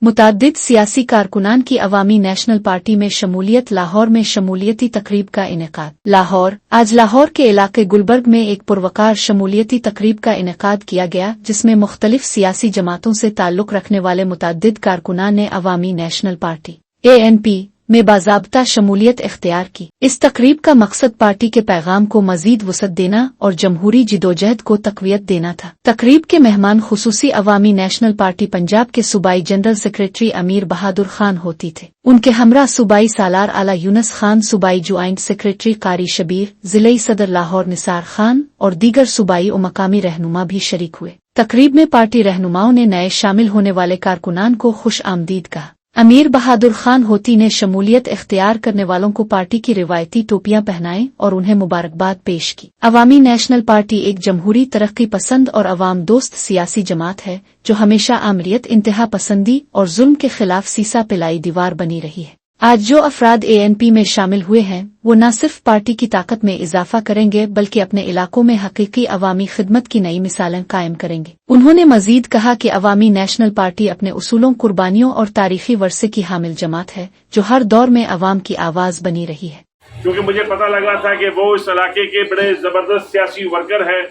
मुताद्दिद सियासी कारकुनान की अवामी national party में शमूलियत। लाहौर में शमूलियती तकरीब का इनेकाद। लाहौर। आज लाहौर के इलाके गुलबर्ग में एक पुरवकार शमूलियती तकरीब का इनेकाद किया गया, जिसमें मुख्तलिफ सियासी जमातों से ताल्लुक रखने वाले मुताद्दिद कारकुनान ने अवामी नेशनल पार्टी ANP में बाज़ाब्ता शमूलियत इख्तियार की। इस तकरीब का मकसद पार्टी के पैगाम को मजीद वसअत देना और जमहूरी जिदोजहद को तक़वियत देना था। तकरीब के मेहमान खुसूसी अवामी नेशनल पार्टी पंजाब के सूबाई जनरल सेक्रेटरी अमीर बहादुर खान होती थे। उनके हमरा सूबाई सालार आला यूनुस खान, सूबाई ज्वाइंट सेक्रेटरी कारी शबीर, जिले सदर लाहौर निसार खान और दीगर सूबाई और मकामी रहनुमा भी शरीक हुए। तकरीब में पार्टी रहनुमाओं ने नए शामिल होने वाले कारकुनान को खुश आमदीद कहा। अमीर बहादुर खान होती ने शमूलियत इख्तियार करने वालों को पार्टी की रिवायती टोपियां पहनाई और उन्हें मुबारकबाद पेश की। अवामी नेशनल पार्टी एक जमहूरी तरक्की पसंद और अवाम दोस्त सियासी जमात है जो हमेशा आमरीत, इंतहा पसंदी और जुल्म के खिलाफ सीसा पिलाई दीवार बनी रही है। आज जो अफराद ANP में शामिल हुए हैं वो न सिर्फ पार्टी की ताकत में इजाफा करेंगे बल्कि अपने इलाकों में हकीकी अवामी खिदमत की नई मिसालें कायम करेंगे। उन्होंने मजीद कहा कि अवामी नेशनल पार्टी अपने उसूलों, कुर्बानियों और तारीखी वर्से की हामिल जमात है जो हर दौर में अवाम की आवाज बनी रही है। क्योंकि मुझे पता लगा था कि वो इस इलाके के बड़े जबरदस्त सियासी वर्कर हैं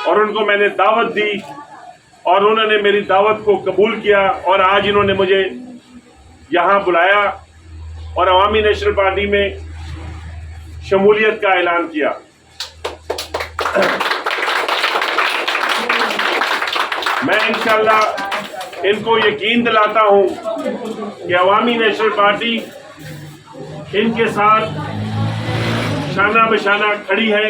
और उनको मैंने दावत दी और उन्होंने मेरी दावत को कबूल किया और आज इन्होंने मुझे यहाँ बुलाया और अवामी नेशनल पार्टी में शमूलियत का ऐलान किया। मैं इंशाअल्लाह इनको यकीन दिलाता हूँ कि अवामी नेशनल पार्टी इनके साथ शाना बशाना खड़ी है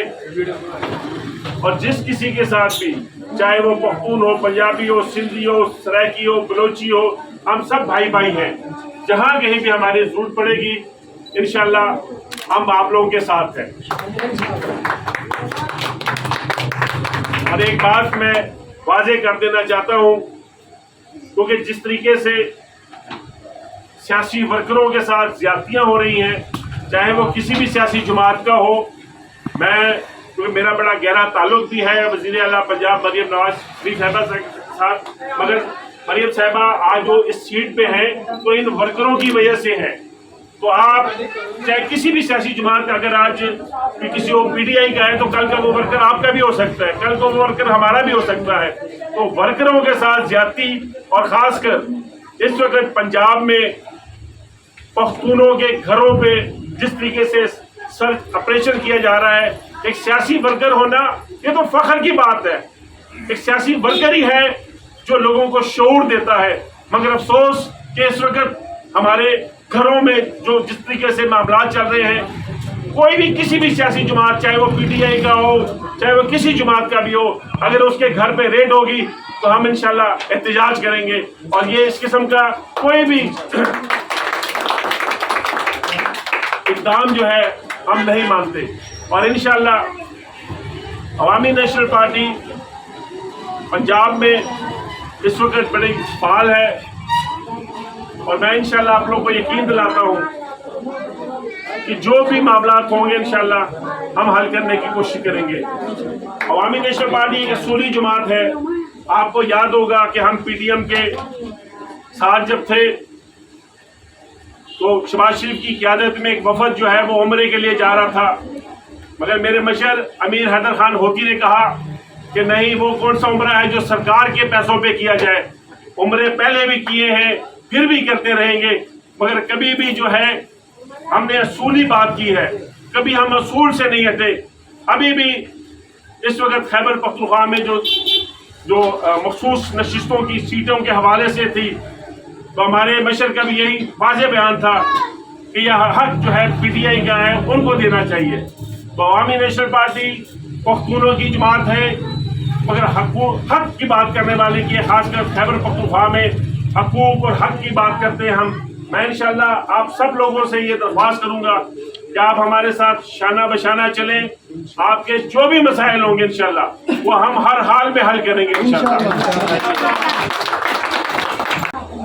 और जिस किसी के साथ भी, चाहे वो पख्तून हो, पंजाबी हो, सिंधी हो, सराइकी हो, बलोची हो, हम सब भाई भाई हैं। जहां कहीं भी हमारी जरूरत पड़ेगी इंशाअल्लाह हम आप लोगों के साथ हैं। और एक बात मैं वाजे कर देना चाहता हूं, क्योंकि जिस तरीके से सियासी वर्करों के साथ ज्यादतियां हो रही हैं, चाहे वो किसी भी सियासी जमात का हो, क्योंकि मेरा बड़ा गहरा ताल्लुक भी है वज़ीर आला पंजाब मरियम नवाज शरीफ साहिबा के साथ, मगर मरियम साहिबा आज जो इस सीट पे हैं तो इन वर्करों की वजह से है। तो आप चाहे किसी भी सियासी जमात का, अगर आज किसी को PTI का है तो कल का वो वर्कर आपका भी हो सकता है, कल को वो वर्कर हमारा भी हो सकता है। तो वर्करों के साथ ज्यादती और खासकर इस वक्त पंजाब में पख्तूनों के घरों पे जिस तरीके से सर्च ऑपरेशन किया जा रहा है, एक सियासी वर्कर होना ये तो फख्र की बात है। एक सियासी वर्कर ही है जो लोगों को शऊर देता है, मगर अफसोस कि इस वक्त हमारे घरों में जो जिस तरीके से मामला चल रहे हैं, कोई भी किसी भी सियासी जमात, चाहे वो PTI का हो, चाहे वो किसी जमात का भी हो, अगर उसके घर पे रेड होगी तो हम इंशाल्लाह एहतजाज करेंगे। और ये इस किस्म का कोई भी इक़दाम जो है हम नहीं मानते। और इंशाल्लाह अवामी नेशनल पार्टी पंजाब में इस वक्त बड़ी फाल है और मैं इंशाल्लाह आप लोगों को यकीन दिलाता हूँ कि जो भी मामला होंगे इंशाल्लाह हम हल करने की कोशिश करेंगे। अवामी नेशनल पार्टी एक असूली जमात है। आपको याद होगा कि हम PTM के साथ जब थे तो शहबाज शरीफ की क़यादत में एक वफद जो है वो उम्रे के लिए जा रहा था, मगर मेरे मशर अमीर हैदर खान होती ने कहा कि नहीं, वो कौन सा उम्रा है जो सरकार के पैसों पे किया जाए। उम्रे पहले भी किए हैं, फिर भी करते रहेंगे, मगर कभी भी जो है हमने असूली बात की है, कभी हम असूल से नहीं हटे। अभी भी इस वक्त खैबर पख्तूनख्वा में जो मखसूस नशिस्तों की सीटों के हवाले से थी, तो हमारे मशर का भी यही वाज़ेह बयान था कि यह हक जो है PTI का है उनको देना चाहिए। तो अवामी नेशनल पार्टी पख्तूनों की जमात है, मगर हक की बात करने वाले की, खासकर खैबर पख्तूनख्वा में हकूक और हक की बात करते हैं हम। मैं इंशाल्लाह आप सब लोगों से ये दरख्वास्त करूंगा कि आप हमारे साथ शाना बशाना चलें। आपके जो भी मसाइल होंगे इंशाल्लाह वो हम हर हाल में हल करेंगे इंशाल्लाह।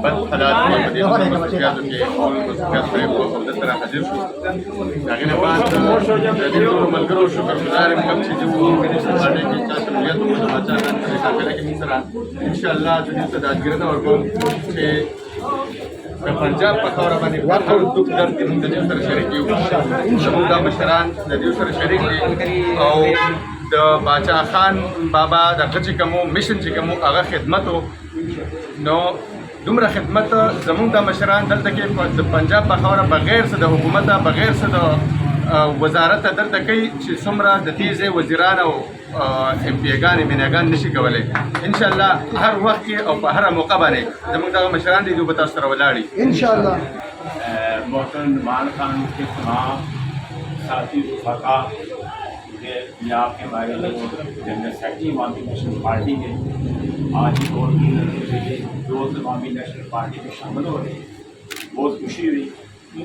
بد حالات په دې مصروفیاتو کې ټول مصروفیات پرې په عمده طرح حاضر شو. د هغې نه بعد د دې ټولو ملګرو شکرګزار یم کوم چې زموږ نیشنل پارټۍ کې چا شمولیت وکړو د پاچا خان په قافله کې موږ سره انشاءالله د دې صداقګرنه ورکوم چې د پنجاب په خاوره باندې هر دک درد کې موږ د دې سره شریک یو. زموږ دا مشران د دې سره شریک دي او د باچا خان بابا دغه چې کوم میشن چې کوم هغه خدمت نو دومره خدمت زموږ د مشران دلته کې د پنجاب په خاوره بغیر څه د حکومت بغیر څه د وزارت دلته کوي چې څومره د تیزې وزیران او ام پی ګانې میناګان نشي کولی. انشاءالله هر وخت کې او په هره موقع باندې زموږ دغه مشران دي دوی به تاسو سره ولاړي انشاءاللہ. محترم عمران خان کے تمام ساتھی رفقا یہ آپ کے ہمارے جنرل سیکرٹری عوامی نیشنل پارٹی کے آج دور کی دوست عوامی نیشنل پارٹی میں شامل ہو رہے ہیں. بہت خوشی ہوئی.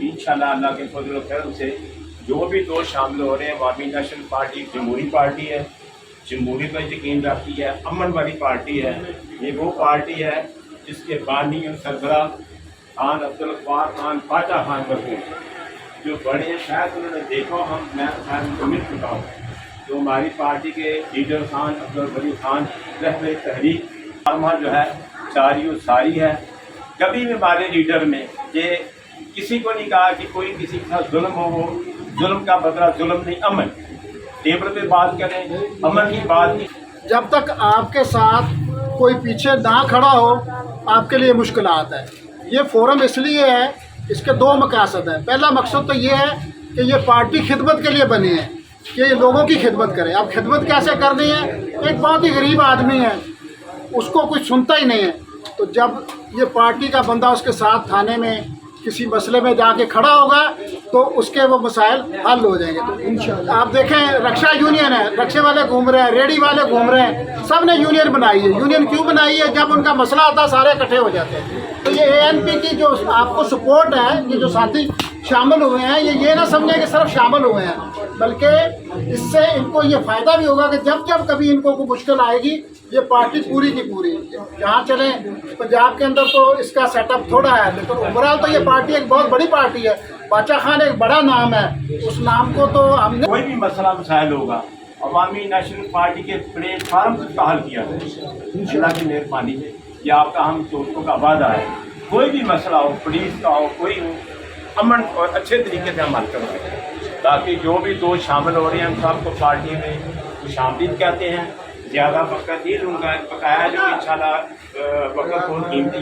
انشاءاللہ اللہ کے فضل و کرم سے جو بھی دوست شامل ہو رہے ہیں عوامی نیشنل پارٹی جمہوری پارٹی ہے, جمہوری پر یقین رکھتی ہے, امن والی پارٹی ہے. یہ وہ پارٹی ہے جس کے بانی اور سربراہ خان عبدالغفار خان پاچا خان مرحوم جو بڑے ہیں, شاید انہوں نے دیکھا میں مل چکا ہوں. جو ہماری پارٹی کے لیڈر خان عبدالولی خان رہبر تحریک فرما جو ہے ساری و ساری ہے. کبھی بھی ہمارے لیڈر میں یہ کسی کو نہیں کہا کہ کوئی کسی کے ساتھ ظلم ہو. ظلم کا بدلہ ظلم نہیں, امن ٹیبل پہ بات کریں, امن کی بات نہیں. جب تک آپ کے ساتھ کوئی پیچھے نہ کھڑا ہو آپ کے لیے مشکلات ہیں. یہ فورم اس لیے ہے, اس کے دو مقاصد ہیں. پہلا مقصد تو یہ ہے کہ یہ پارٹی خدمت کے لیے بنی ہے کہ یہ لوگوں کی خدمت کرے. اب خدمت کیسے کرنی ہے؟ ایک بہت ہی غریب آدمی ہے, اس کو کوئی سنتا ہی نہیں ہے. تو جب یہ پارٹی کا بندہ اس کے ساتھ تھانے میں کسی مسئلے میں جا کے کھڑا ہوگا تو اس کے وہ مسائل حل ہو جائیں گے. تو انشاءاللہ آپ دیکھیں رکشا یونین ہے, رکشے والے گھوم رہے ہیں, ریڑھی والے گھوم رہے ہیں, سب نے یونین بنائی ہے. یونین کیوں بنائی ہے؟ جب ان کا مسئلہ آتا ہے سارے اکٹھے ہو جاتے ہیں. تو یہ اے این پی کی جو آپ کو سپورٹ ہے, یہ جو ساتھی شامل ہوئے ہیں یہ نہ سمجھیں کہ صرف شامل ہوئے ہیں, بلکہ اس سے ان کو یہ فائدہ بھی ہوگا کہ جب جب کبھی ان کو کوئی مشکل آئے گی یہ پارٹی پوری کی پوری جہاں چلیں. پنجاب کے اندر تو اس کا سیٹ اپ تھوڑا ہے, لیکن اوورآل تو یہ پارٹی ایک بہت بڑی پارٹی ہے. باچا خان ایک بڑا نام ہے, اس نام کو تو ہم نے کوئی بھی مسئلہ مسائل ہوگا عوامی نیشنل پارٹی کے پلیٹ فارم سے حل کیا جائے. اللہ کی مہربانی ہے, یہ آپ کا ہم دوستوں کا وعدہ ہے. کوئی بھی مسئلہ ہو, پولیس کا ہو, کوئی ہو, امن اور اچھے طریقے سے ہم حل کر سکیں. تاکہ جو بھی دوست شامل ہو رہے ہیں ہم سب کو پارٹی میں خوش آمدید کہتے ہیں. زیادہ وقت نہیں لوں گا, بقایا جو انشاءاللہ وقت بہت قیمتی ہے.